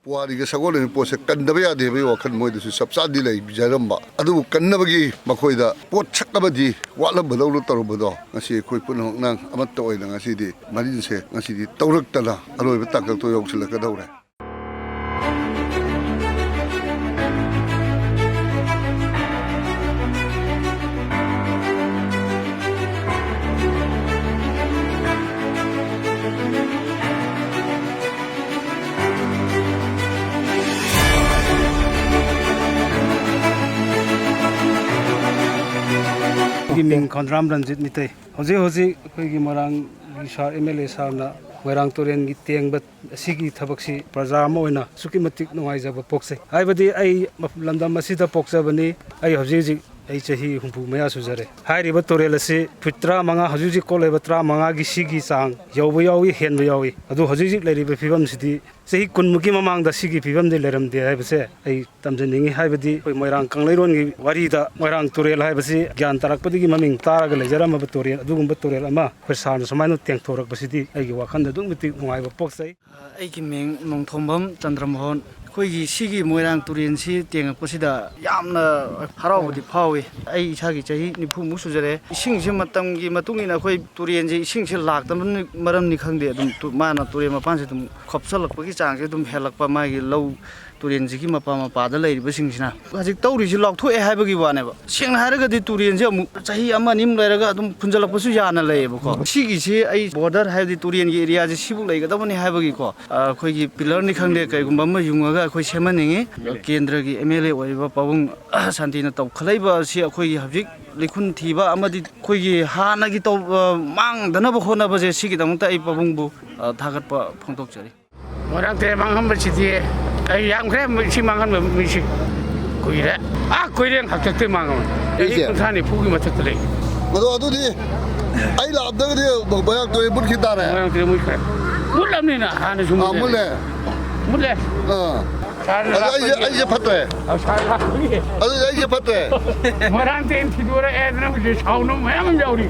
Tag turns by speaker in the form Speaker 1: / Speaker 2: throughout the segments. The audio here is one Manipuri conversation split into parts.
Speaker 1: Puariga sagol ni pose kandaba ya debi wakan moy desu sabsadi lai bijaramba adu kannabagi makoida pot chakabadi wala badawlo tarobado ngasi koi punong nang amat to oina ngasi di marin se ngasi di tawrak tala aloi batakal to yoksila kadawre
Speaker 2: Ming Kondram Ranjit Mitay. Hoji Kuigi Marang Gishar MLA Sarna, Werang Turen Gitiang, but Sigi Tabaxi, Prazamoina, Sukimatic Noiza Poxe. I would I Landa Masita Poxabani, I have Zizi. He who may asuzare. High Ribatorelasi, Putra Manga Hazuzi Kolebatra Manga Gishigi sang, Yowi, Henry, Adu Hazuzi Lady Pivam City. Say he couldn't mukim among the Sigi Pivam de Leram de Ibase, a Tamzani Hibadi, Moirang Kanglironi, Warida, Moirang Turel Hibasi, Gantarakpadi Maming, Taraga, Jaram Batorian, Dugum Batoriama, Persan, Samano Tank Torak City, a Wakanda Dumiti, Moiva Poxay.
Speaker 3: Aikiming Nongtombam, Chandramhon. Kuigi Sigi Moirang Turinsi, Tiang Posida, Yamna Harao, Pawi, A Chagi, Nipu Musuzere, Singsimatangi Matungina, Koi Turienzi, Singsil Lak, the Madam Nikandi, to Mana Turima Pansitum, Kopsal, Pakistan, Helak Pamagi, Low. Turin Zikima Pama Padale, Bishingina. As it told you, lock to a habagi one ever. Sing Haraga de Turin, Sahi Amanim Leraga, Punjala Posujana Labo. Shigi, I border have the Turian area, the Shibu Lake, the one Habagi. Quigi Pilarni Kande, Gumba, Yunga, Quishamani, Kendragi, Emile, or Pavung, Santina Top Kaleba, Sia Quigi Havik, Likun Tiba, Amadi Quigi, Hanagito, Mang, the Nabahona was a Sigidamta, Pavumbu, Tagat Pontocari.
Speaker 4: What are the Mangam City? A young grand Shimangan Mishi. Quire. Ah, Quirian have to Mangan. Tani Pugimatali.
Speaker 1: I love the Bayak to a Burkitara.
Speaker 4: Mulamina, Hanazuma Mule. Mule.
Speaker 1: I pate. I pate.
Speaker 4: Marante Figura Adram, which is how no man Yori.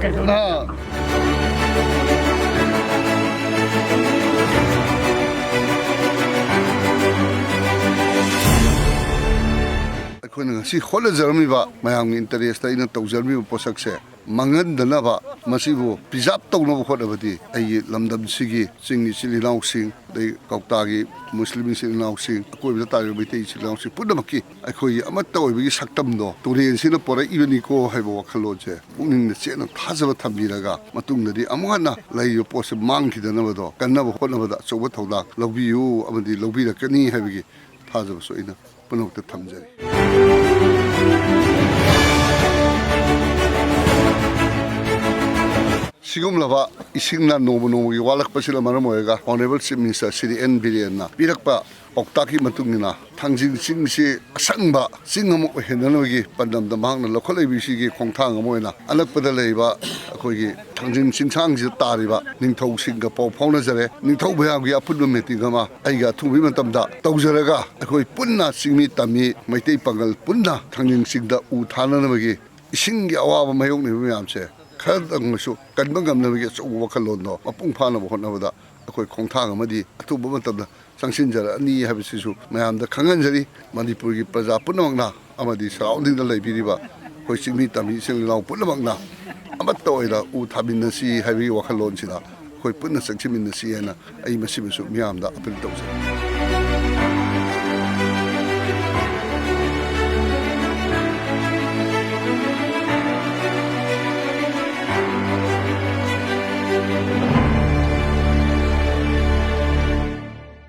Speaker 1: Si Hola Zermiva, my young interest in a Tozermi Posakse, Mangan the Nava, Massivo, Pizapto no Hodavati, a Lamdam Sigi, sing silly now sing, the Kautagi, Muslims in now sing, a quid that I will be teaching now, put them a key. I call you Amato, we Saktamno, to the Singapore, even Nico have a Kaloje, in the chain of Hazava Tambiraga, Matunga, the Amana, lay your post monkey the Navado, can never hold over that, so what hold that, love you, I mean, the Lobida Kani Heavy, Hazava so in a Punok the Tamjari. Sigum lava isingna nomo walak pasila maramoega honorable chief minister Sri N Billion pirakpa oktaki matungina thangjing singsi asangba singamo henanogi pandam damang na lokholai bisi gi khongthang amoina alakpada leiba akoigi thangjing singsang ji tariba ningthau singa pau phauna jare ningthau bhayam gi apun meeting ama aiga thubi matamda tawjaraga akoi punna singmi tami maitei pangal punna thangjing singda u thananamagi isinggi awaba mayong ni myamse Kadangsu, Kadbangam navigates Wakalono, a Pungpana Honavada, a quick Kontang, Madi, a two Bomatabla, Sansinja, and the Habisisu, Mayam the Kanganjari, Manipuri Paza Punamagna, Amadi surrounding the Labiriba, hoisting me Tami, selling now Punamagna, Amatoida, Utabin Sea, heavy Wakalonsina, who put the section in the Siena, a Massivisu, Miam, the Apple.